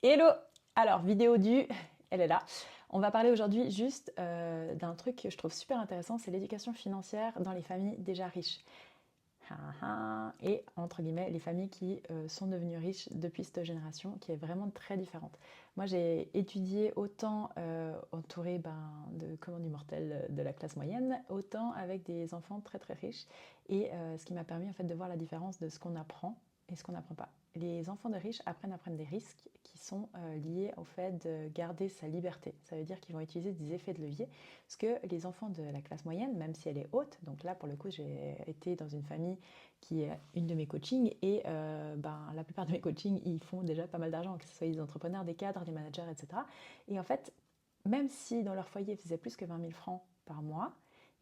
Hello! Alors, vidéo du, elle est là. On va parler aujourd'hui juste d'un truc que je trouve super intéressant, c'est l'éducation financière dans les familles déjà riches. Et entre guillemets, les familles qui sont devenues riches depuis cette génération, qui est vraiment très différente. Moi, j'ai étudié autant entouré de commandes immortelles de la classe moyenne, autant avec des enfants très très riches. Et ce qui m'a permis en fait de voir la différence de ce qu'on apprend et ce qu'on n'apprend pas. Les enfants de riches apprennent à prendre des risques qui sont liés au fait de garder sa liberté. Ça veut dire qu'ils vont utiliser des effets de levier. Parce que les enfants de la classe moyenne, même si elle est haute, donc là pour le coup j'ai été dans une famille qui est une de mes coachings et la plupart de mes coachings ils font déjà pas mal d'argent, que ce soit des entrepreneurs, des cadres, des managers, etc. Et en fait, même si dans leur foyer ils faisaient plus que 20 000 francs par mois,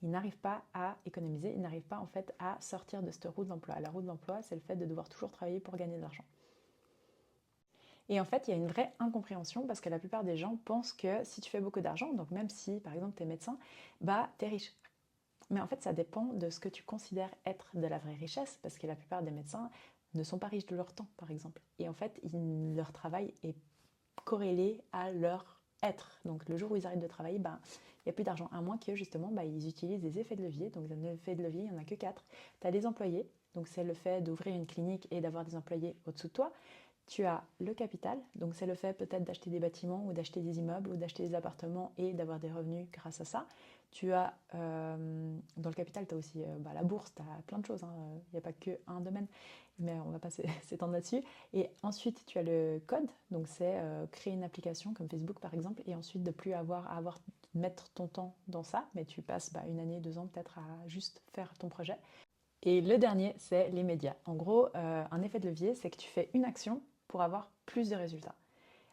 ils n'arrivent pas à économiser, ils n'arrivent pas en fait à sortir de cette roue de l'emploi. La roue de l'emploi, c'est le fait de devoir toujours travailler pour gagner de l'argent. Et en fait, il y a une vraie incompréhension parce que la plupart des gens pensent que si tu fais beaucoup d'argent, donc même si par exemple tu es médecin, t'es riche. Mais en fait, ça dépend de ce que tu considères être de la vraie richesse parce que la plupart des médecins ne sont pas riches de leur temps, par exemple. Et en fait, leur travail est corrélé à leur être. Donc le jour où ils arrêtent de travailler, il n'y a plus d'argent. À moins que justement, ils utilisent des effets de levier. Donc des effets de levier, il n'y en a que quatre. Tu as des employés. Donc c'est le fait d'ouvrir une clinique et d'avoir des employés au-dessous de toi. Tu as le capital, donc c'est le fait peut-être d'acheter des bâtiments ou d'acheter des immeubles ou d'acheter des appartements et d'avoir des revenus grâce à ça. Tu as, dans le capital, tu as aussi la bourse, tu as plein de choses, hein. Il n'y a pas que un domaine, mais on ne va pas s'étendre là-dessus. Et ensuite, tu as le code, donc c'est créer une application comme Facebook par exemple, et ensuite de plus avoir à mettre ton temps dans ça, mais tu passes une année, 2 ans peut-être à juste faire ton projet. Et le dernier, c'est les médias. En gros, un effet de levier, c'est que tu fais une action pour avoir plus de résultats.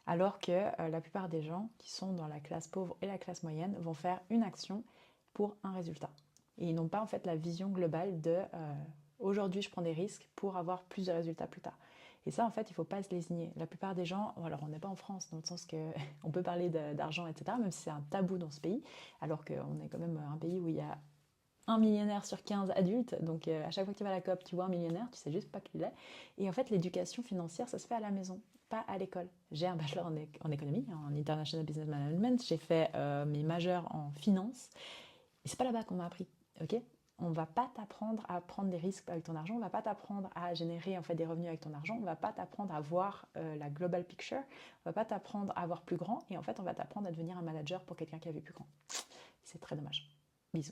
Alors que la plupart des gens qui sont dans la classe pauvre et la classe moyenne vont faire une action pour un résultat. Et ils n'ont pas en fait la vision globale de aujourd'hui je prends des risques pour avoir plus de résultats plus tard. Et ça en fait il ne faut pas se lésigner. La plupart des gens, alors on n'est pas en France dans le sens qu'on peut parler d'argent etc. Même si c'est un tabou dans ce pays, alors qu'on est quand même un pays où il y a un millionnaire sur 15 adultes. Donc à chaque fois que tu vas à la COP, tu vois un millionnaire, tu sais juste pas qui il est. Et en fait, l'éducation financière, ça se fait à la maison, pas à l'école. J'ai un bachelor en économie, en International Business Management. J'ai fait mes majeurs en finance. Et c'est pas là-bas qu'on m'a appris, ok? On va pas t'apprendre à prendre des risques avec ton argent, on va pas t'apprendre à générer en fait des revenus avec ton argent, on va pas t'apprendre à voir la global picture, on va pas t'apprendre à voir plus grand et en fait on va t'apprendre à devenir un manager pour quelqu'un qui a vu plus grand. C'est très dommage. Bisous.